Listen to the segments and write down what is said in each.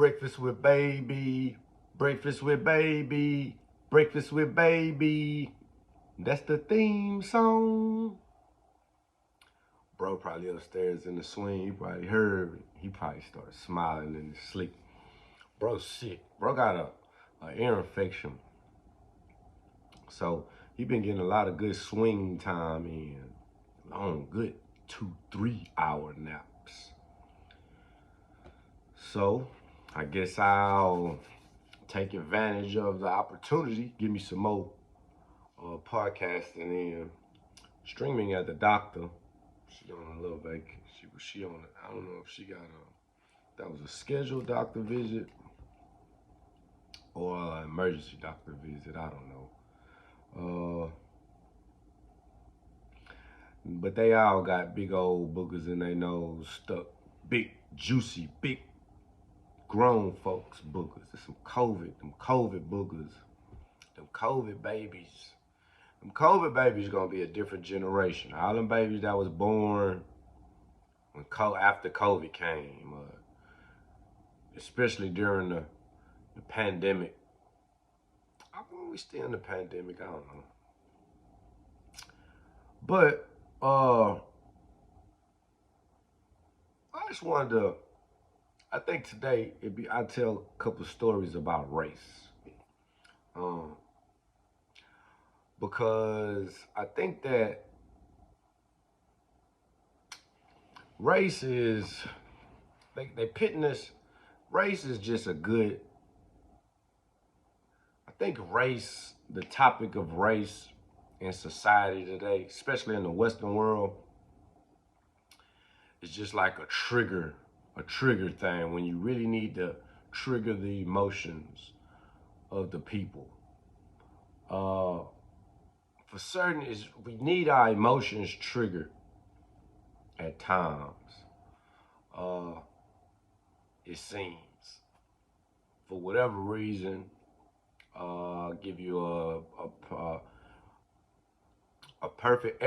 Breakfast with baby, breakfast with baby, breakfast with baby. That's the theme song. Bro probably upstairs in the swing. He probably heard me. He probably started smiling in his sleep. Bro sick. Bro got a ear infection. So he been getting a lot of good swing time in. Long, good 2-3 hour naps. So I guess I'll take advantage of the opportunity, give me some more podcasting and streaming at the doctor. She on a little vacation. She on. I don't know if she got that was a scheduled doctor visit or an emergency doctor visit. I don't know. But they all got big old boogers in their nose stuck. Big, juicy, big grown folks boogers. There's some them COVID boogers, them COVID babies. Them COVID babies gonna be a different generation. All them babies that was born when after COVID came, especially during the pandemic. We still in the pandemic, I don't know. But I just wanted to. I think today I tell a couple stories about race, because I think that race is they pitting us. Race is just a good. I think race, the topic of race in society today, especially in the Western world, is just like a trigger thing when you really need to trigger the emotions of the people. For certain, we need our emotions triggered at times. It seems, for whatever reason, I'll give you a perfect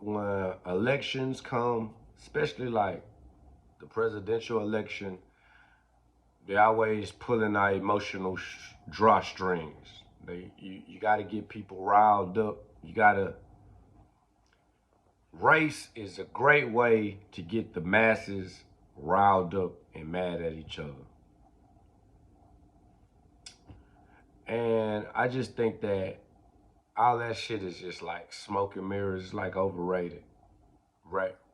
when elections come, especially like the presidential election, they're always pulling our emotional drawstrings. You got to get people riled up. Race is a great way to get the masses riled up and mad at each other. And I just think that all that shit is just like smoke and mirrors, like overrated.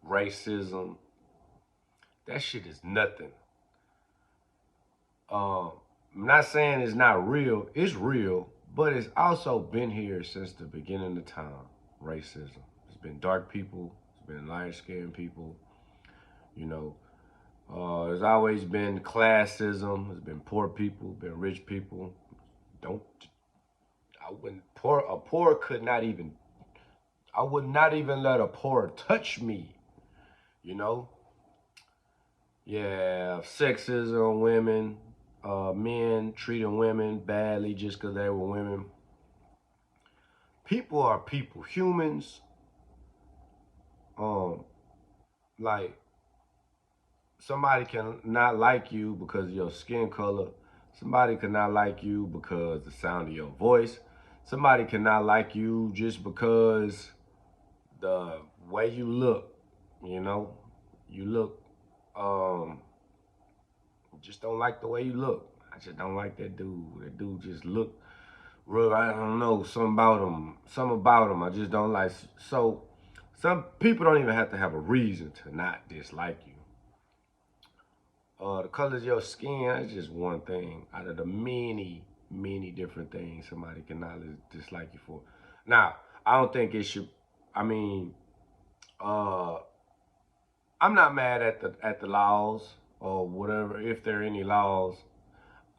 Racism, that shit is nothing. I'm not saying it's not real. It's real, but it's also been here since the beginning of time. Racism. It's been dark people. It's been light-skinned people. You know, there's always been classism. There's been poor people. Been rich people. I would not even let a poor touch me. You know. Yeah, sexism on women. Men treating women badly just because they were women. People are people. Humans, like, somebody can not like you because of your skin color. Somebody cannot like you because of the sound of your voice. Somebody cannot like you just because the way you look, you know? You look, just don't like the way you look. I just don't like that dude. That dude just look real, I don't know, something about him I just don't like. So some people don't even have to have a reason to not dislike you. The color of your skin, that's just one thing out of the many different things somebody cannot dislike you for. Now, I don't think it should, I'm not mad at the laws or whatever, if there are any laws.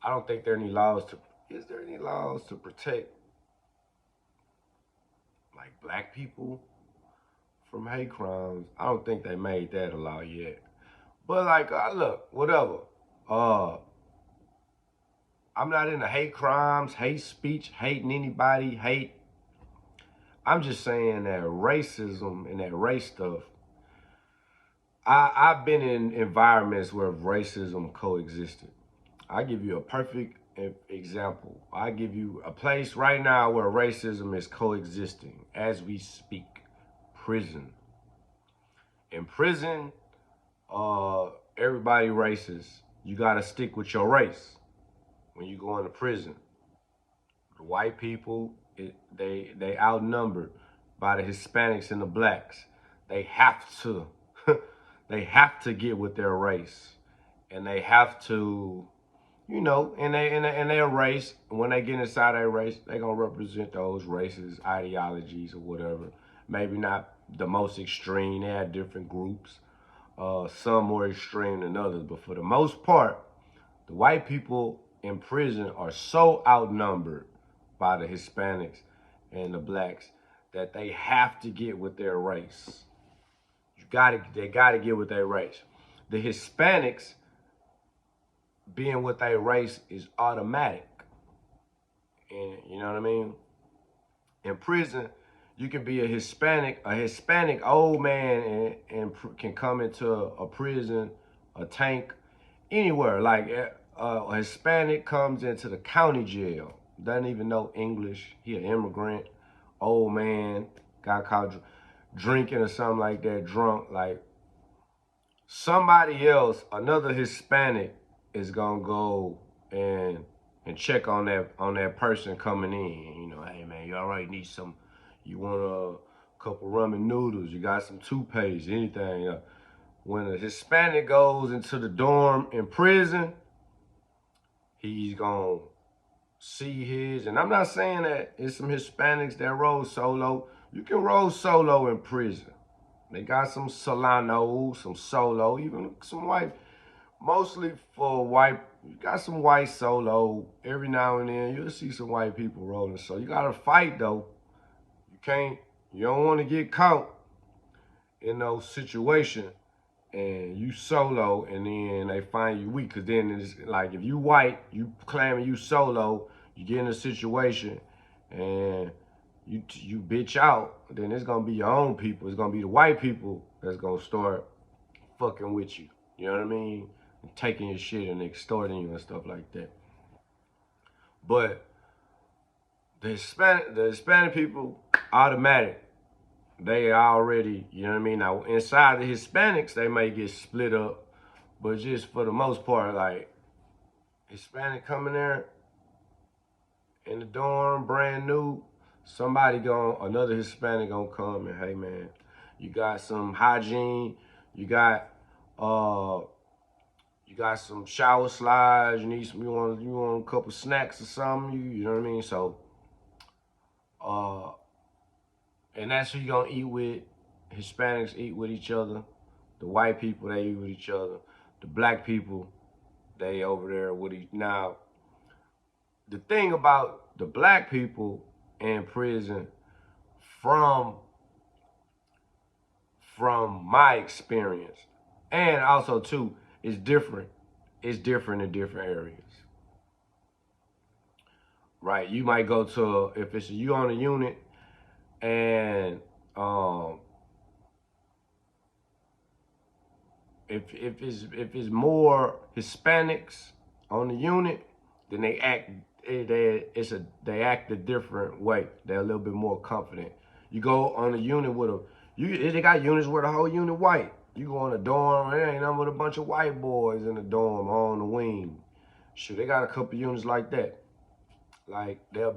I don't think there are any laws is there any laws to protect like black people from hate crimes? I don't think they made that a law yet. But like, look, whatever. I'm not into hate crimes, hate speech, hating anybody, I'm just saying that racism and that race stuff, I've been in environments where racism coexisted. I give you a perfect example. I give you a place right now where racism is coexisting as we speak. Prison. In prison, everybody racist. You gotta stick with your race when you go into prison. The white people, they outnumbered by the Hispanics and the blacks. They have to, they have to get with their race, and they have to, in their race. When they get inside their race, they gonna represent those races, ideologies, or whatever. Maybe not the most extreme. They had different groups, some more extreme than others, but for the most part, the white people in prison are so outnumbered by the Hispanics and the blacks that they have to get with their race. They gotta get with their race. The Hispanics being with their race is automatic. And you know what I mean? In prison, you can be a Hispanic old man and can come into a prison, a tank, anywhere. Like a Hispanic comes into the county jail, doesn't even know English. He an immigrant, old man, got caught drinking or something like that, drunk. Like somebody else, another Hispanic, is gonna go and check on that person coming in. You know, hey man, you all right? Need some? You want a couple ramen noodles? You got some toothpaste? Anything? When a Hispanic goes into the dorm in prison, he's gonna see his, and I'm not saying that it's some Hispanics that roll solo. You can roll solo in prison. They got some Solano, some solo, even some white, mostly for white. You got some white solo. Every now and then you'll see some white people rolling. So you gotta fight though. You don't wanna get caught in those situations and you solo and then they find you weak. Cause then it's like if you white, you claiming you solo, you get in a situation and you bitch out, then it's gonna be your own people. It's gonna be the white people that's gonna start fucking with you. You know what I mean? And taking your shit and extorting you and stuff like that. But the Hispanic people, automatic. They already, you know what I mean? Now inside the Hispanics, they may get split up, but just for the most part, like Hispanic coming there in the dorm, brand new, another Hispanic gonna come and hey man, you got some hygiene, you got uh you got some shower slides, you want a couple snacks or something, you know what I mean? So uh and that's who you gonna eat with. Hispanics eat with each other. The white people, they eat with each other. The black people, they over there with each. Now, the thing about the black people in prison, from my experience, and also too, is different. It's different in different areas. Right? You might go to if it's you on a unit and if it's more Hispanics on the unit, then they act a different way. They're a little bit more confident. You go on a unit with they got units where the whole unit white. You go on a dorm, there ain't nothing but a bunch of white boys in the dorm on the wing. Sure, they got a couple units like that. Like the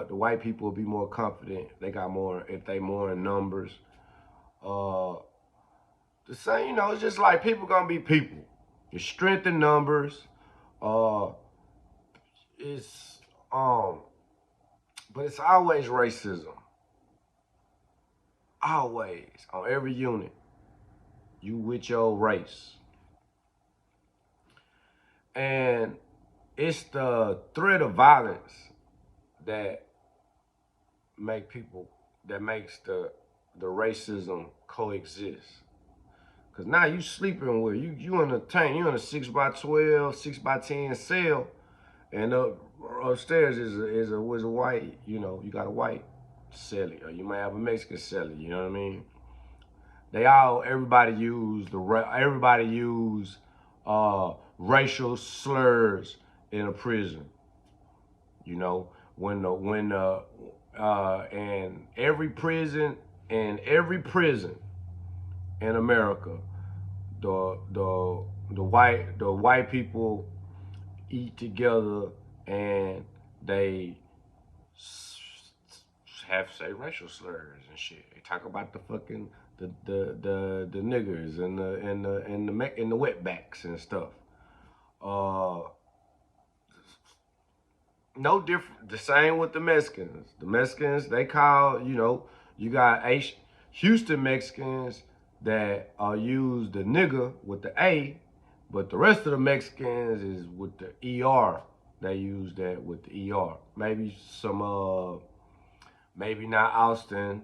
white people will be more confident. They got more if they more in numbers. Uh, the same, it's just like people gonna be people. It's strength in numbers. Uh, it's but it's always racism. Always on every unit. You with your race, and it's the threat of violence that makes the racism coexist. Cause now you sleeping with you in a tank, you in a 6x12, 6x10 cell, and upstairs was a white, you got a white celly, or you might have a Mexican celly, you know what I mean? everybody use racial slurs in a prison. You know, and every prison in America, the white people eat together and they have say racial slurs and shit. They talk about the fucking the niggers and the wetbacks and stuff. Uh, no different. The same with the Mexicans. The Mexicans, they call, you got Houston Mexicans that use the nigger with the A, but the rest of the Mexicans is with the ER. They use that with the ER. Maybe not Austin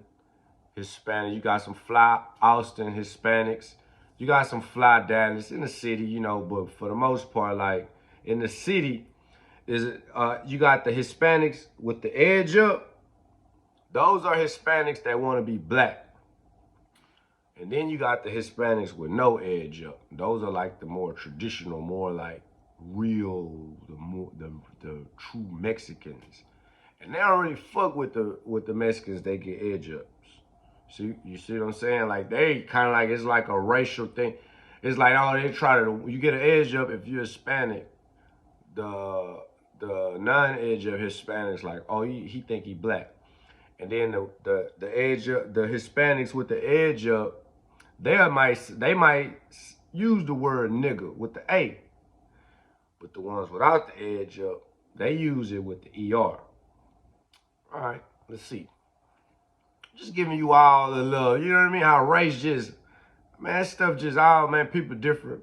Hispanic. You got some fly Austin Hispanics. You got some fly Dallas in the city, but for the most part, like in the city, you got the Hispanics with the edge up. Those are Hispanics that want to be black. And then you got the Hispanics with no edge up. Those are like the more traditional, more like real, the true Mexicans. And they don't really fuck with the Mexicans. They get edge ups. See, you see what I'm saying? Like they kind of like, it's like a racial thing. It's like, you get an edge up if you're Hispanic. The non-edge of Hispanics like, oh, he think he black. And then the edge up, the Hispanics with the edge up, they might use the word nigga with the A. But the ones without the edge up, they use it with the ER. All right, let's see. Just giving you all the love. You know what I mean? How race just, man, stuff just all, man, people different.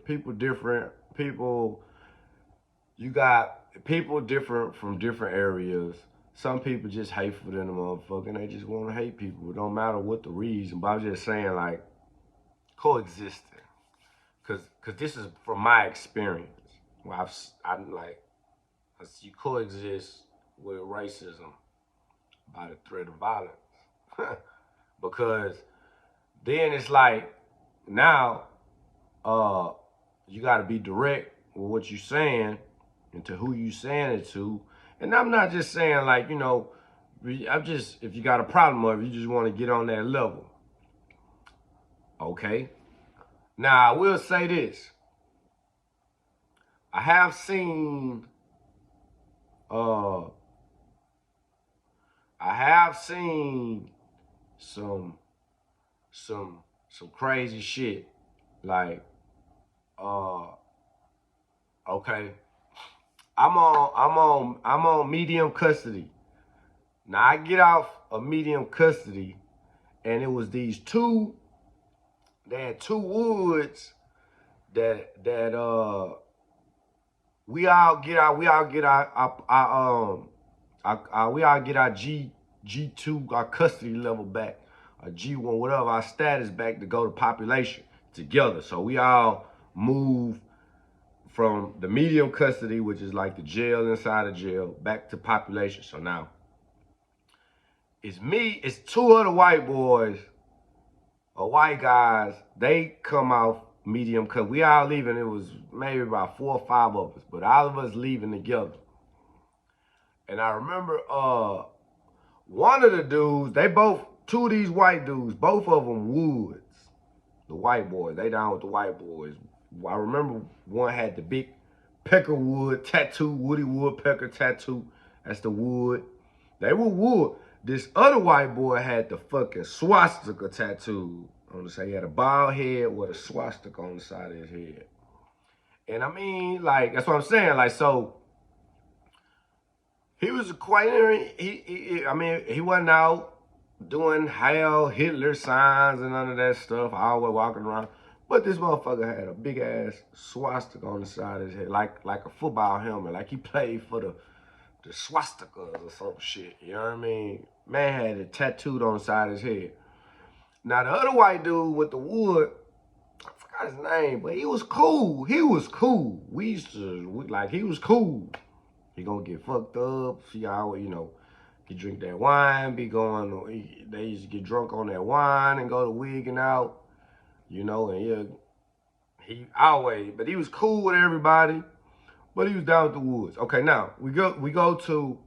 You got people different from different areas. Some people just hateful than a motherfucker, and they just want to hate people. It don't matter what the reason, but I'm just saying, like, coexisting. Cause this is from my experience. Where you coexist with racism by the threat of violence. Because then it's like, now, you gotta be direct with what you're saying and to who you saying it to. And I'm not just saying like, if you got a problem or if you just want to get on that level. Okay. Now, I will say this. I have seen some crazy shit. Like, okay, I'm on medium custody. Now I get off of medium custody, and it was they had two woods that we all get our G2, our custody level back, a G1, whatever, our status back to go to population together. So we all move from the medium custody, which is like the jail inside the jail, back to population. So now it's two other white boys or white guys. They come off medium custody. We all leaving. It was maybe about 4 or 5 of us, but all of us leaving together. And I remember one of the dudes, two of these white dudes, both of them Woods, the white boys. They down with the white boys. I remember one had the big Peckerwood tattoo, Woody Woodpecker tattoo. That's the Wood. They were Wood. This other white boy had the fucking swastika tattoo on the side. He had a bald head with a swastika on the side of his head. And I mean, like, that's what I'm saying. Like, so he was quite, he wasn't out doing Heil Hitler signs and none of that stuff, always walking around. But this motherfucker had a big ass swastika on the side of his head, like a football helmet, like he played for the swastikas or some shit. You know what I mean? Man had it tattooed on the side of his head. Now the other white dude with the wood, I forgot his name, but he was cool. He was cool. He was cool. He gonna get fucked up. He always, he drink that wine, they used to get drunk on that wine and go to wigging out. you know, and he always, but he was cool with everybody, but he was down with the woods. Okay, now we go to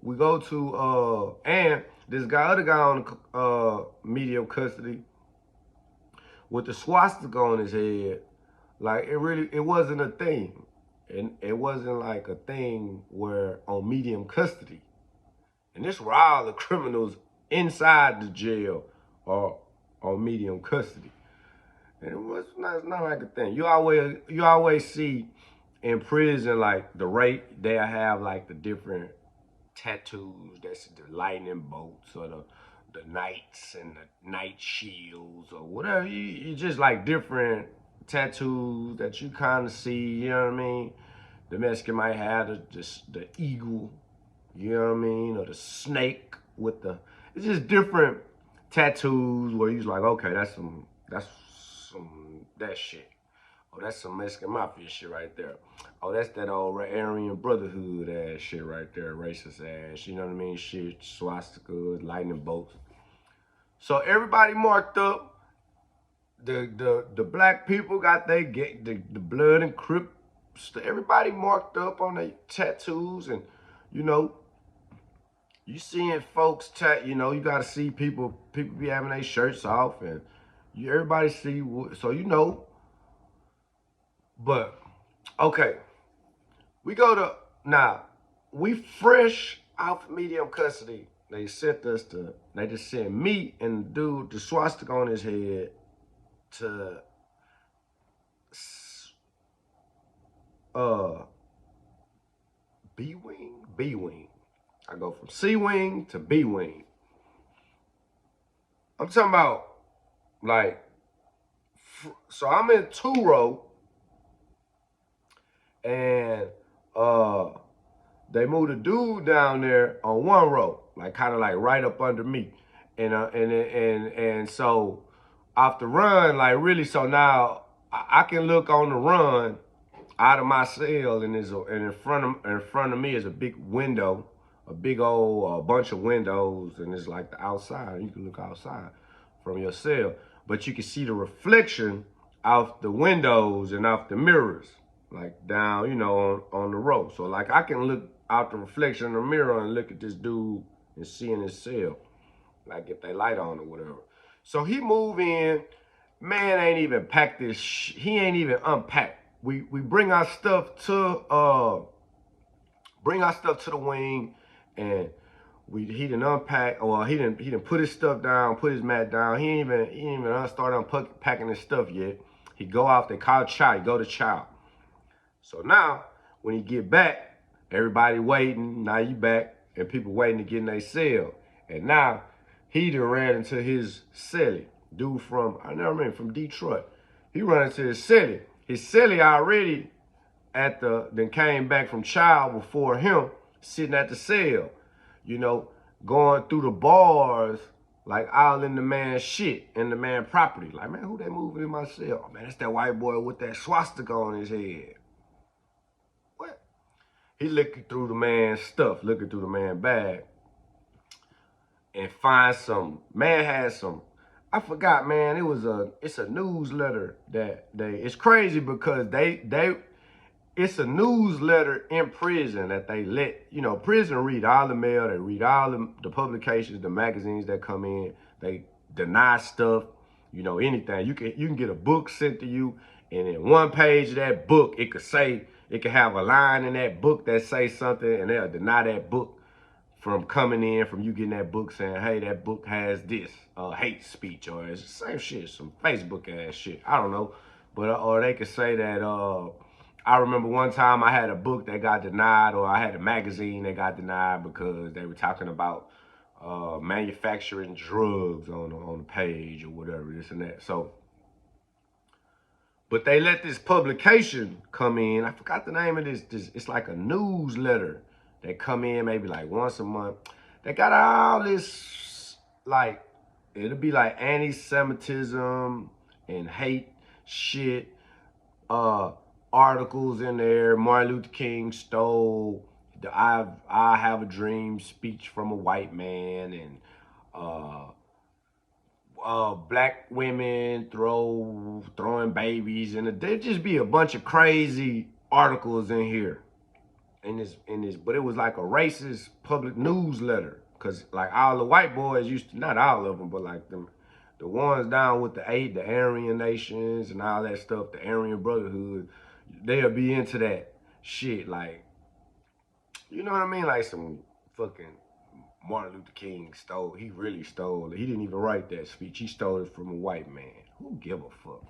and this other guy on medium custody with the swastika on his head. Like it wasn't a thing, and it wasn't like a thing where on medium custody, and this were all the criminals inside the jail or on medium custody. And it's not like a thing. You always see in prison like the rate they have like the different tattoos. That's the lightning bolts or the knights and the knight shields or whatever. You just like different tattoos that you kind of see. You know what I mean? The Mexican might have the eagle. You know what I mean? Or the snake with the. It's just different tattoos where you're like, okay, that's some that shit. Oh, that's some Mexican mafia shit right there. Oh, that's that old Aryan Brotherhood ass shit right there, racist ass. You know what I mean? Shit, swastikas, lightning bolts. So everybody marked up. The black people got the blood and Crips. Everybody marked up on their tattoos, and you know, you seeing folks you know, you gotta see people be having their shirts off, and everybody see, so you know. But okay, we go to now. We fresh out of medium custody. They just sent me and the dude, the swastika on his head, to uh B wing, B wing. I go from C wing to B wing. I'm talking about like, so I'm in 2 row, and they moved a dude down there on 1 row, like kind of like right up under me, and so off the run, like really, so now I can look on the run out of my cell, and in front of me is a big window, a big old bunch of windows, and it's like the outside. You can look outside from your cell, but you can see the reflection out the windows and out the mirrors, like down, you know, on the row. So like I can look out the reflection in the mirror and look at this dude and see in his cell, like if they light on or whatever. So he move in, man ain't even packed this. He ain't even unpacked. We bring our stuff to the wing, and he didn't unpack. Well, he didn't put his stuff down, put his mat down. He ain't even start unpacking his stuff yet. He go off. They call chow. He go to chow. So now when he get back, everybody waiting. Now you back, and people waiting to get in their cell. And now he done ran into his celly. Dude from Detroit. He run into his celly. His celly already then came back from child before him, sitting at the cell, you know, going through the bars, like all in the man's shit, in the man's property. Like, man, who they moving in my cell? Oh, man, that's that white boy with that swastika on his head. What? He looking through the man's stuff, looking through the man's bag, and find had some, I forgot, man. It's a newsletter it's crazy because it's a newsletter in prison that they let, you know, prison read all the mail, they read all the publications, the magazines that come in, they deny stuff, you know, anything. You can get a book sent to you, and in one page of that book, it could have a line in that book that say something, and they'll deny that book from coming in, from you getting that book saying, hey, that book has this hate speech, or it's the same shit, some Facebook ass shit. I don't know. But or they could say that I remember one time I had a book that got denied, or I had a magazine that got denied because they were talking about manufacturing drugs on the page or whatever, this and that. So, but they let this publication come in. I forgot the name of this. It's like a newsletter that come in maybe like once a month. They got all this, like, it'll be like anti-Semitism and hate shit, articles in there. Martin Luther King stole the I have a dream speech from a white man, and black women throwing babies, and there'd just be a bunch of crazy articles in here. But it was like a racist public newsletter, cause like all the white boys used to, not all of them, but like the ones down with the Aryan nations and all that stuff, the Aryan Brotherhood, they'll be into that shit, like, you know what I mean, like some fucking Martin Luther King he really stole it. He didn't even write that speech. He stole it from a white man. Who give a fuck?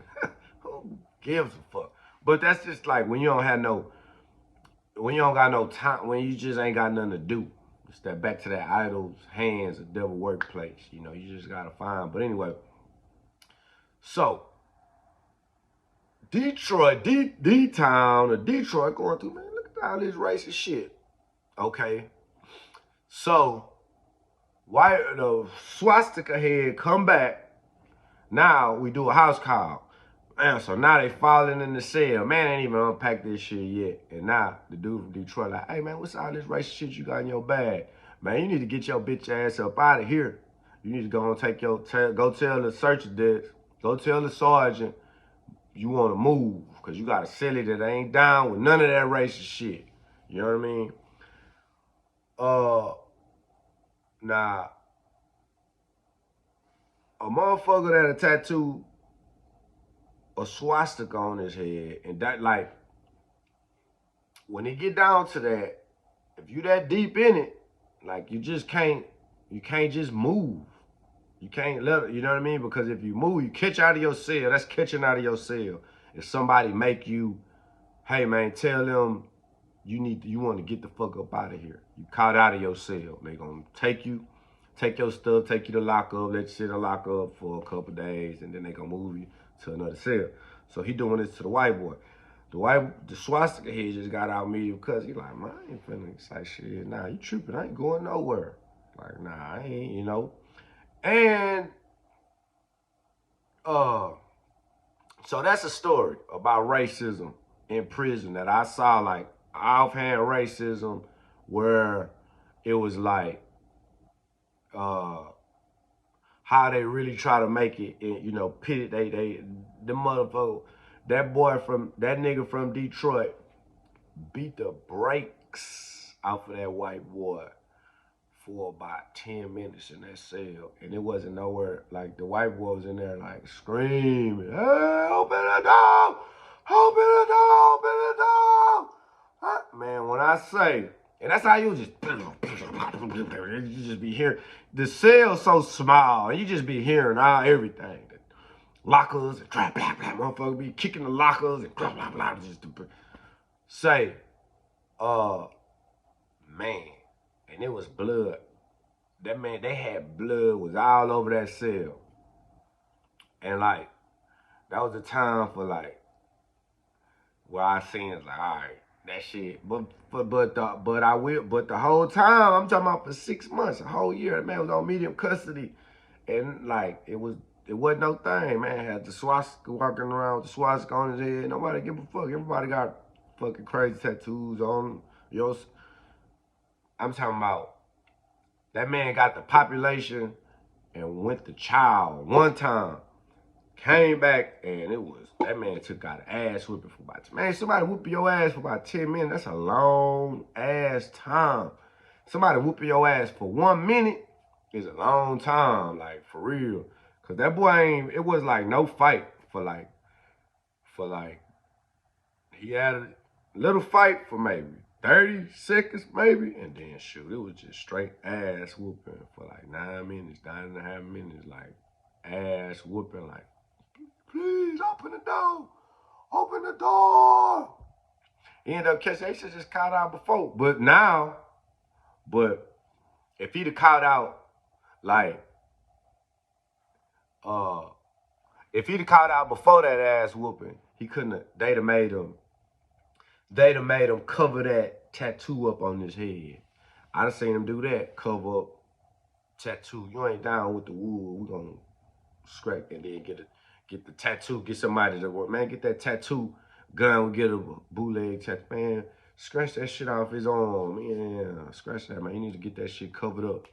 Who gives a fuck? But that's just like when you don't got no time, when you just ain't got nothing to do. It's that back to that idle hands, a devil workplace. You know, you just gotta find. But anyway, so Detroit, D-Town, or Detroit going through, man, look at all this racist shit. Okay. So the swastika head come back. Now we do a house call. Man, so now they falling in the cell. Man, ain't even unpacked this shit yet. And now the dude from Detroit like, hey man, what's all this racist shit you got in your bag? Man, you need to get your bitch ass up out of here. You need to go and go tell the search desk, go tell the sergeant you want to move, because you got a silly that ain't down with none of that racist shit. You know what I mean? Now, a motherfucker that a tattoo a swastika on his head, and that, like, when it get down to that, if you that deep in it, like, you can't just move. You can't let it, you know what I mean? Because if you move, you catch out of your cell. That's catching out of your cell. If somebody make you, hey man, tell them you want to get the fuck up out of here. You caught out of your cell. They gonna take your stuff, take you to lock up, let you sit in lock up for a couple days, and then they gonna move you to another cell. So he doing this to the white boy. The swastika head just got out me because he like, man, I ain't feeling like shit. Nah, you tripping. I ain't going nowhere. Like, nah, I ain't, you know. And so that's a story about racism in prison that I saw, like offhand racism, where it was like how they really try to make it, you know, pit the motherfucker, that nigga from Detroit beat the brakes off of that white boy for about 10 minutes in that cell. And it wasn't nowhere, like the white boy was in there like screaming, hey, open the door, open the door, open the door. Man, when I say, and that's how you just be hearing, the cell's so small, and you just be hearing everything. The lockers, and blah, blah, blah, motherfucker be kicking the lockers, and blah, blah, blah, just to say, man, and it was blood. That man, they had blood, was all over that cell. And like, that was the time for like, where I seen it, like, all right, that shit. But the whole time, I'm talking about for 6 months, a whole year, that man was on medium custody. And like, it wasn't no thing, man. Had the swastika walking around with the swastika on his head. Nobody give a fuck. Everybody got fucking crazy tattoos on yours. I'm talking about, that man got the population and went to child one time. Came back, and that man took out an ass whipping for about, man, somebody whooping your ass for about 10 minutes, that's a long ass time. Somebody whooping your ass for 1 minute is a long time, like, for real. Cause that boy it was like no fight for like, he had a little fight for maybe 30 seconds maybe, and then shoot, it was just straight ass whooping for like 9 minutes, 9.5 minutes, like ass whooping, like, please open the door, open the door. He ended up catching, they should just caught out before. But if he'd have caught out, like, if he'd have caught out before that ass whooping, he couldn't have, they'd have made him cover that tattoo up on his head. I done seen him do that, cover up tattoo. You ain't down with the wood, we gonna scrape and then get the tattoo, get somebody to work. Man, get that tattoo gun, get a bootleg tattoo. Man, scratch that shit off his arm. Yeah, scratch that, man. You need to get that shit covered up.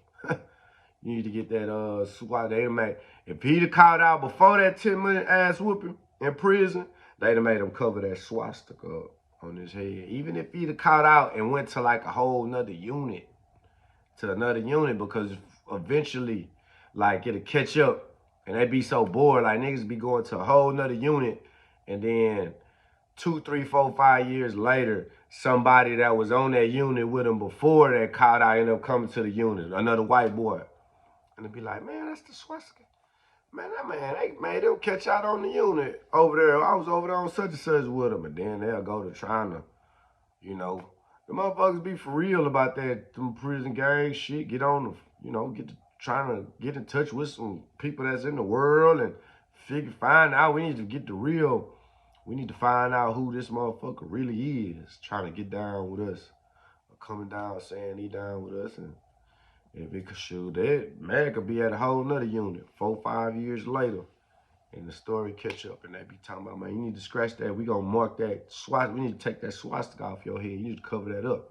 You need to get that SWAT. They made, if he'd have caught out before that 10-minute ass whooping in prison, they'd have made him cover that swastika up on his head. Even if he'd have caught out and went to like a whole nother unit, because eventually, like, it'll catch up and they be so bored. Like, niggas be going to a whole nother unit, and then 2, 3, 4, 5 years later, somebody that was on that unit with him before that caught out ended up coming to the unit, another white boy. And it'd be like, man, that's the swastika. Man, that man, they made him catch out on the unit over there. I was over there on such and such with him. And then they'll go to trying to, you know, the motherfuckers be for real about that, them prison gang shit. Get on the, trying to get in touch with some people that's in the world and find out. We need to find out who this motherfucker really is, trying to get down with us, or coming down saying he down with us. And if it could shoot, that man could be at a whole nother unit 4, 5 years later, and the story catch up, and they be talking about, man, you need to scratch that. We gonna mark that swastika. We need to take that swastika off your head. You need to cover that up.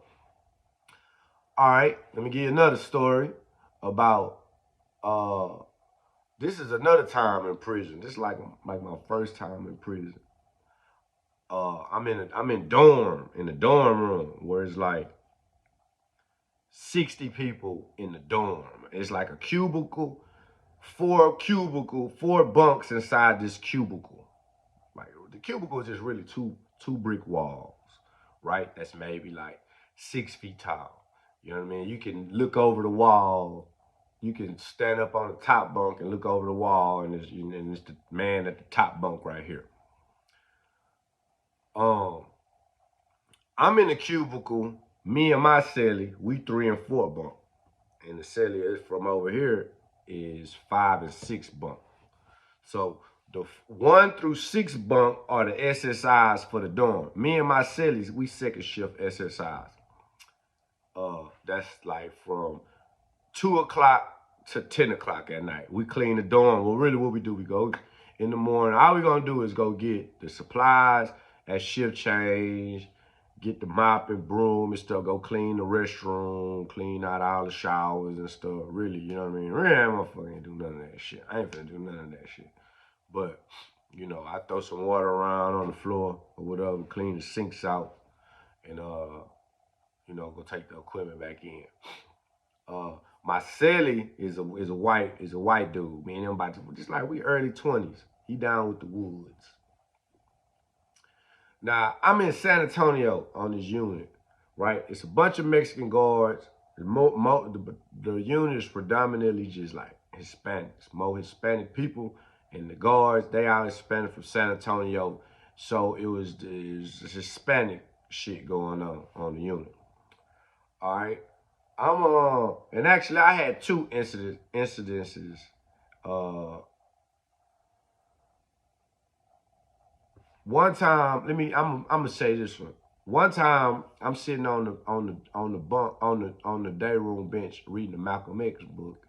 All right, let me give you another story about. This is another time in prison. This is like my first time in prison. I'm in the dorm room where it's like 60 people in the dorm. It's like a cubicle, four bunks inside this cubicle. Like, the cubicle is just really two brick walls, right? That's maybe like 6 feet tall. You know what I mean? You can look over the wall. You can stand up on the top bunk and look over the wall, and it's the man at the top bunk right here. I'm in the cubicle. Me and my celly, we 3 and 4 bunk. And the celly is from over here is 5 and 6 bunk. So the 1 through 6 bunk are the SSIs for the dorm. Me and my cellies, we second shift SSIs. That's like from 2 o'clock to 10 o'clock at night. We clean the dorm. Well, really what we do, we go in the morning. All we gonna do is go get the supplies at shift change, get the mop and broom and stuff, go clean the restroom, clean out all the showers and stuff. Really, you know what I mean? Really, that motherfucker ain't do none of that shit. I ain't finna do none of that shit. But, I throw some water around on the floor or whatever, clean the sinks out, and, go take the equipment back in. My celly is a white dude. Me and him about to, just like we early 20s. He down with the woods. Now, I'm in San Antonio on this unit, right? It's a bunch of Mexican guards. The unit is predominantly just like Hispanics, more Hispanic people. And the guards, they are Hispanic from San Antonio. So it was Hispanic shit going on the unit. All right. And actually I had 2 incidences. One time, I'm gonna say this one. One time, I'm sitting on the day room bench reading the Malcolm X book,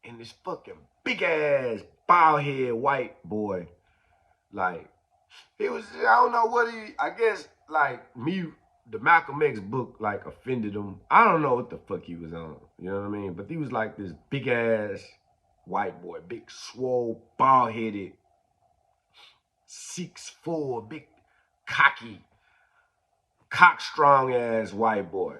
and this fucking big ass bald head white boy, like, he was, I don't know what I guess like me, the Malcolm X book like offended him. I don't know what the fuck he was on, you know what I mean? But he was like this big ass white boy, big swole, bald headed, 6'4", big, cocky, cock-strong ass white boy.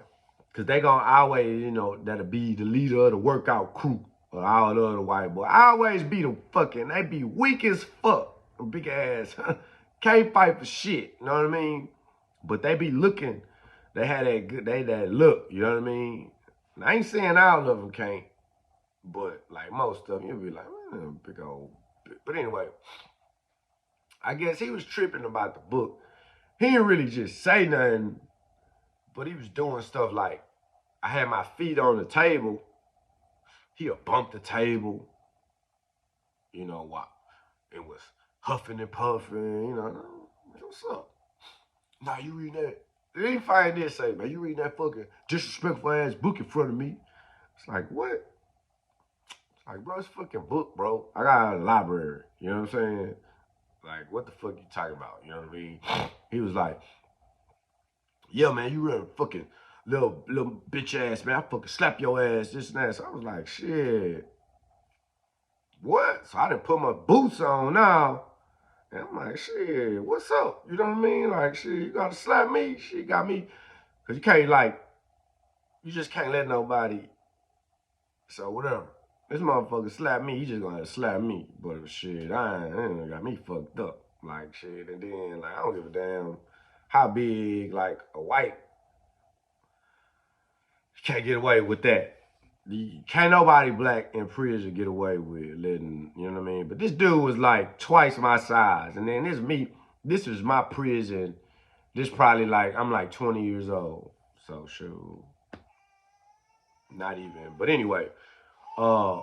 Cause they gonna always, that'll be the leader of the workout crew or all the other white boy. I always be the fucking, they be weak as fuck. Big ass, can't fight for shit, you know what I mean? But they be looking, they had that look, you know what I mean? And I ain't saying all of them can't, but like most of them, you'll be like, big old, but anyway. I guess he was tripping about the book. He didn't really just say nothing, but he was doing stuff like, I had my feet on the table. He'll bump the table. What? It was huffing and puffing, what's up? Nah, you read that. They didn't find this, say, man, you read that fucking disrespectful ass book in front of me. It's like, what? It's like, bro, it's a fucking book, bro. I got a library, you know what I'm saying? Like, what the fuck you talking about? You know what I mean? He was like, yeah, man, you read fucking little bitch ass, man, I fucking slap your ass, this and that. So I was like, shit, what? So I done put my boots on now. And I'm like, shit, what's up? You know what I mean? Like, shit, you gotta slap me. Shit got me. Cause you can't like, you just can't let nobody. So whatever. This motherfucker slap me, he just gonna slap me. But shit, I ain't got me fucked up. Like shit, and then like I don't give a damn how big like a white. You can't get away with that. Can't nobody black in prison get away with letting, you know what I mean? But this dude was like twice my size. And then this was my prison. This probably like, I'm like 20 years old. So shoot, not even. But anyway, uh,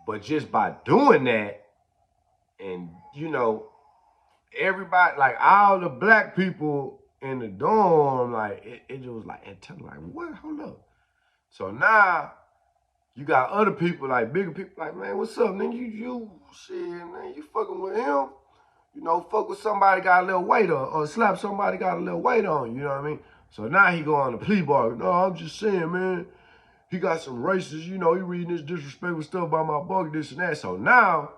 but just by doing that, and you know, everybody, like all the black people in the dorm, like it was like, and tell like, what? Hold up. So now you got other people, like bigger people, like, man, what's up, nigga? You shit, man, you fucking with him. You know, fuck with somebody got a little weight on, or slap somebody got a little weight on, you know what I mean? So now he go on the plea bargain. No, I'm just saying, man, he got some racist, you know, he reading this disrespectful stuff about my bug, this and that. So now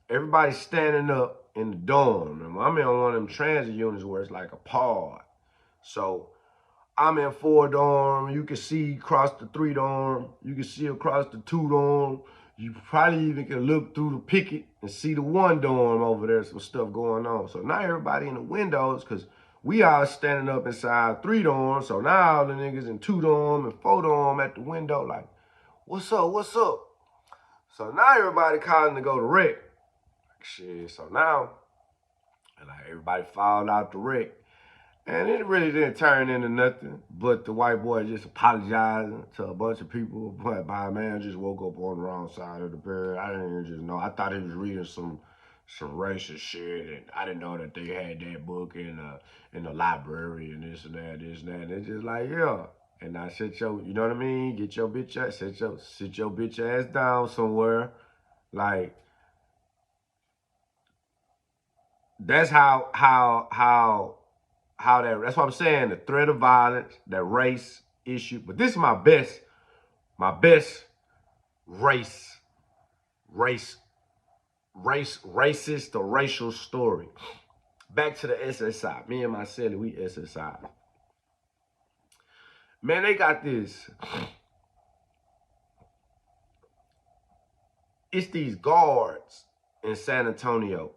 everybody's standing up in the dorm. And I'm in one of them transit units where it's like a pod. So I'm in 4 dorm. You can see across the 3 dorm. You can see across the 2 dorm. You probably even can look through the picket and see the 1 dorm over there. Some stuff going on. So now everybody in the windows, because we all standing up inside 3 dorms. So now all the niggas in 2 dorm and 4 dorm at the window like, what's up, what's up? So now everybody calling to go to rec. Shit, so now, and like everybody filed out the wreck. And it really didn't turn into nothing, but the white boy just apologizing to a bunch of people. But my man just woke up on the wrong side of the bed. I didn't even just know. I thought he was reading some racist shit, and I didn't know that they had that book in the library and this and that, this and that. And it's just like, yeah. And I sit you know what I mean? Get your bitch ass, sit your bitch ass down somewhere, like. That's that's what I'm saying, the threat of violence, that race issue. But this is my best race racist or racial story. Back to the SSI. Me and my celly, we SSI. Man, they got this. It's these guards in San Antonio.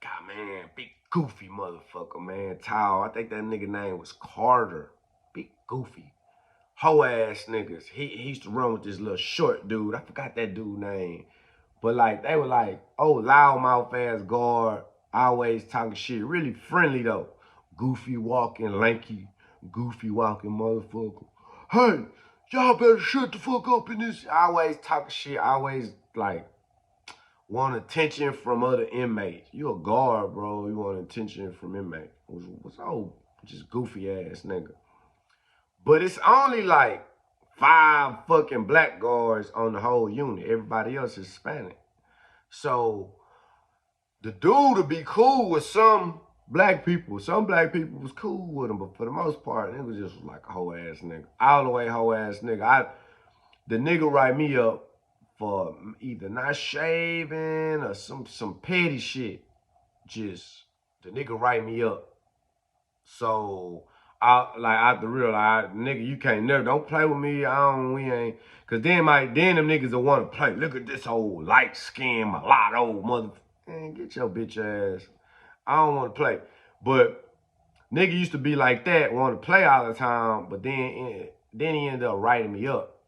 God, man, big goofy motherfucker, man, tall. I think that nigga name was Carter. Big goofy, hoe ass niggas. He used to run with this little short dude. I forgot that dude name, but like they were like, oh, loudmouth ass guard, always talking shit. Really friendly though. Goofy walking, lanky, goofy walking motherfucker. Hey, y'all better shut the fuck up in this. Always talking shit. Always like want attention from other inmates. You a guard, bro. You want attention from inmates. What's old? Just goofy ass nigga. But it's only like 5 fucking black guards on the whole unit. Everybody else is Hispanic. So the dude would be cool with some black people. Some black people was cool with him, but for the most part, it was just like a hoe ass nigga. All the way hoe ass nigga. The nigga write me up for either not shaving or some petty shit. Just the nigga write me up. So I have to realize, nigga, you can't never don't play with me. We ain't, cause then them niggas will want to play. Look at this old light skin, mulatto mother. Man, get your bitch ass. I don't want to play. But nigga used to be like that, want to play all the time, but then he ended up writing me up.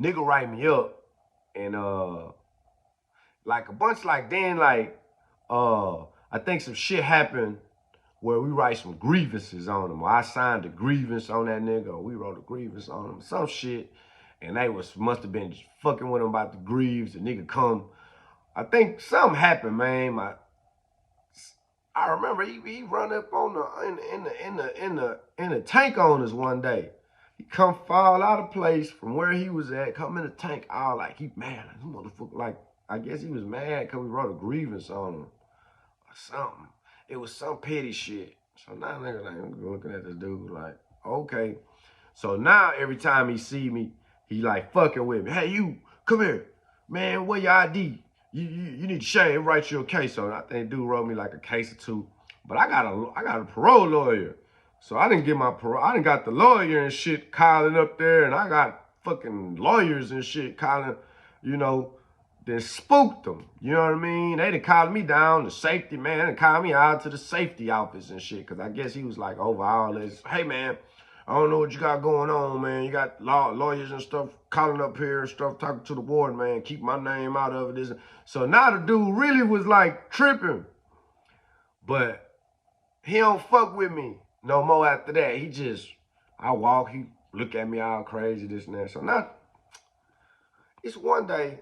Nigga write me up, and like a bunch, like then like I think some shit happened where we write some grievances on him, or I signed a grievance on that nigga, or we wrote a grievance on him, some shit, and they must have been fucking with him about the grieves. The nigga come, I think something happened, man. I remember he run up on in the tank on us one day. He come fall out of place from where he was at, come in the tank, all like he mad. Like, motherfucker, like I guess he was mad because we wrote a grievance on him or something. It was some petty shit. So now nigga like I'm looking at this dude like, okay. So now every time he see me, he like fucking with me. Hey, you, come here. Man, where your ID? You need to shave, write you a case on it. I think dude wrote me like a case or two. But I got a parole lawyer. So I didn't get my parole. I didn't got the lawyer and shit calling up there, and I got fucking lawyers and shit calling, you know, then spooked them. You know what I mean? They done called me down, the safety man, and called me out to the safety office and shit. Cause I guess he was like over all this. Hey man, I don't know what you got going on, man. You got lawyers and stuff calling up here and stuff, talking to the warden, man. Keep my name out of it. So now the dude really was like tripping. But he don't fuck with me no more after that. He just, I walk, he look at me all crazy, this and that. So now, it's one day,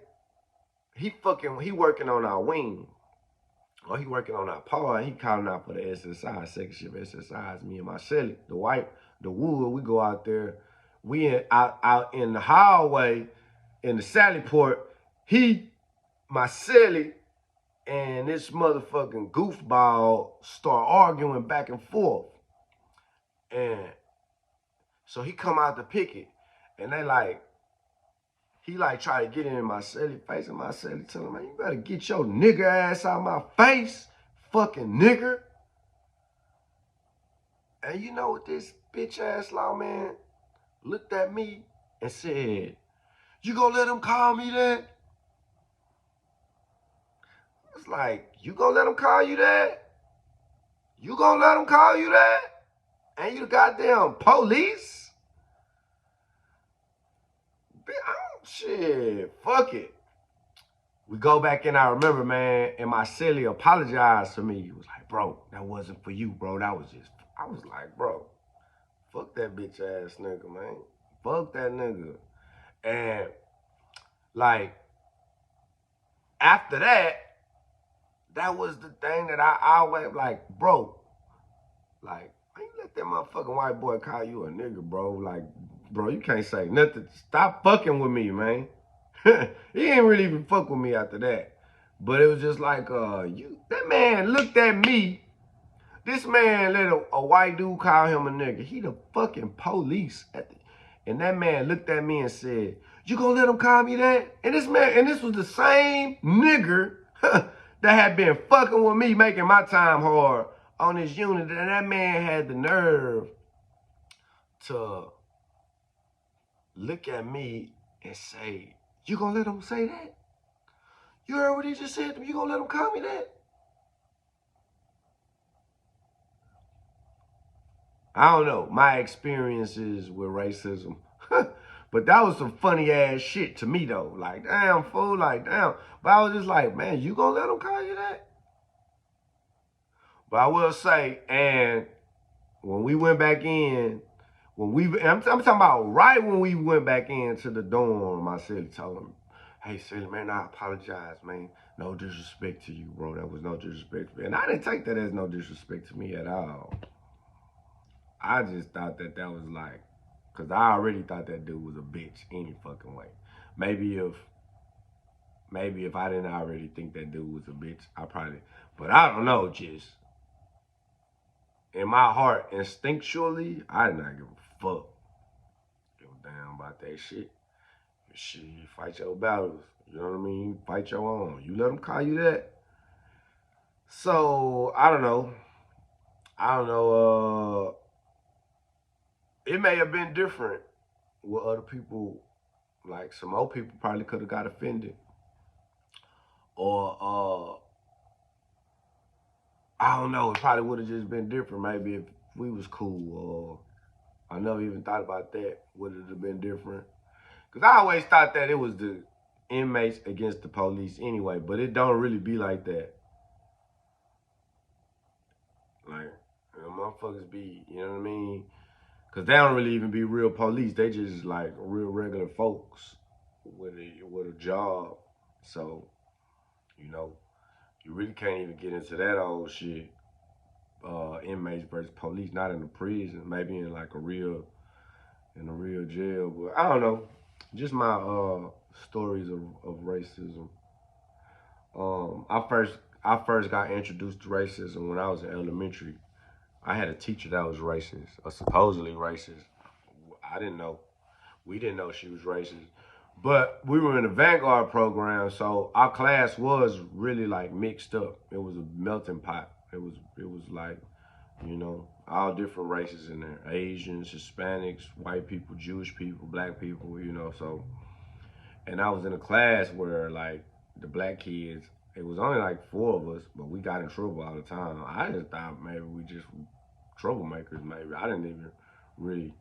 he working on our wing. Or he working on our pod. He calling out for the SSI, second shift SSIs, me and my celly, the wood, we go out there. We out in the hallway, in the sally port. My celly, and this motherfucking goofball start arguing back and forth. And so he come out to pick it. And he try to get in my celly face, and my celly tell him, man, you better get your nigger ass out of my face, fucking nigger. And you know what this bitch ass lawman looked at me and said, you gonna let him call me that? It's like, you gonna let him call you that? You gonna let him call you that? And you the goddamn police? Shit, fuck it. We go back in, I remember, man, and my silly apologized to me. He was like, bro, that wasn't for you, bro. That was just, I was like, bro, fuck that bitch ass nigga, man. Fuck that nigga. And like, after that, that was the thing that I always like, bro, like, man, you let that motherfucking white boy call you a nigga, bro. Like, bro, you can't say nothing. Stop fucking with me, man. He ain't really even fuck with me after that. But it was just like, that man looked at me. This man let a white dude call him a nigga. He the fucking police. And that man looked at me and said, you gonna let him call me that? And this was the same nigger that had been fucking with me, making my time hard on this unit. And that man had the nerve to look at me and say, you gonna let him say that? You heard what he just said to me? You gonna let him call me that? I don't know. My experiences with racism. But that was some funny ass shit to me though. Like, damn, fool, like, damn. But I was just like, man, you gonna let him call you that? But I will say, and when we went back in, I'm talking about right when we went back into the dorm, my silly told him, hey, silly man, I apologize, man. No disrespect to you, bro. That was no disrespect. And I didn't take that as no disrespect to me at all. I just thought that was like, because I already thought that dude was a bitch any fucking way. Maybe if I didn't already think that dude was a bitch, I probably, but I don't know, just in my heart, instinctually, I did not give a fuck. Give a damn about that shit. Shit, you fight your battles. You know what I mean? Fight your own. You let them call you that. So, I don't know. It may have been different with other people. Like, some old people probably could have got offended. Or, I don't know. It probably would have just been different. Maybe if we was cool. Or I never even thought about that. Would it have been different? Because I always thought that it was the inmates against the police anyway. But it don't really be like that. Like, motherfuckers be, you know what I mean? Because they don't really even be real police. They just like real regular folks with a job. So, you know, you really can't even get into that old shit. Inmates versus police, not in the prison, maybe in like a real jail. But I don't know. Just my stories of racism. I first got introduced to racism when I was in elementary. I had a teacher that was racist, or supposedly racist. I didn't know. We didn't know she was racist. But we were in the Vanguard program, so our class was really like mixed up. It was a melting pot. It was like, all different races in there. Asians, Hispanics, white people, Jewish people, black people. So, and I was in a class where like the black kids, it was only like four of us, but we got in trouble all the time. I just thought maybe we just troublemakers, maybe. I didn't even really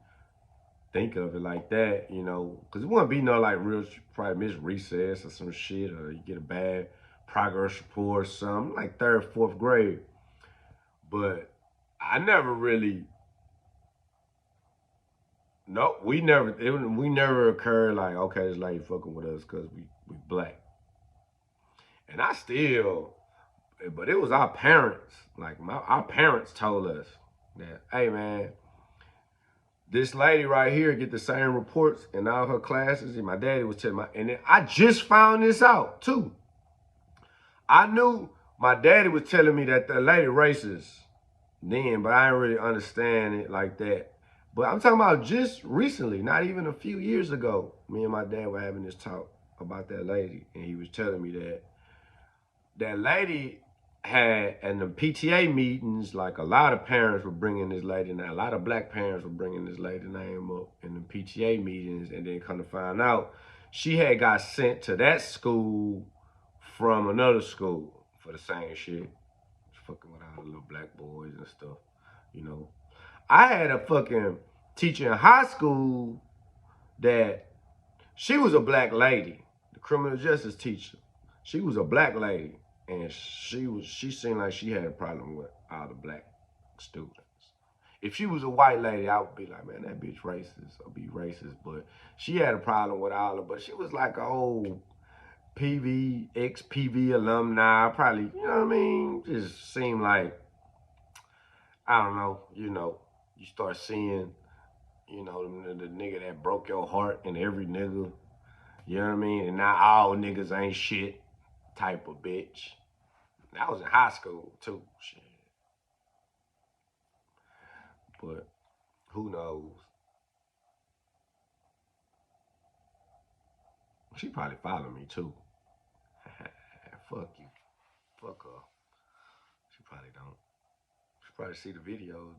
think of it like that, because it wouldn't be no like real, probably miss recess or some shit, or you get a bad progress report or something, like third, fourth grade. But I never really, no, we never occurred like, okay, this lady fucking with us because we black. And I still, but it was our parents, like our parents told us that, hey man, this lady right here get the same reports in all her classes. And my daddy was telling and then I just found this out too. I knew my daddy was telling me that the lady racist then, but I didn't really understand it like that. But I'm talking about just recently, not even a few years ago. Me and my dad were having this talk about that lady, and he was telling me that that lady had in the PTA meetings, like a lot of parents were bringing this lady, and a lot of black parents were bringing this lady name up in the PTA meetings, and then come to find out, she had got sent to that school from another school for the same shit, fucking with all the little black boys and stuff, you know. I had a fucking teacher in high school that she was a black lady, the criminal justice teacher. She was a black lady, and she seemed like she had a problem with all the black students. If she was a white lady, I would be like, man, that bitch racist or be racist. But she had a problem with all of. But she was like a old ex-PV alumni, probably. You know what I mean? Just seemed like, I don't know. You start seeing, the nigga that broke your heart in every nigga. You know what I mean? And not all niggas ain't shit type of bitch. That was in high school too. Shit. But who knows? She probably followed me too. Fuck you. Fuck her. She probably don't. She probably see the videos.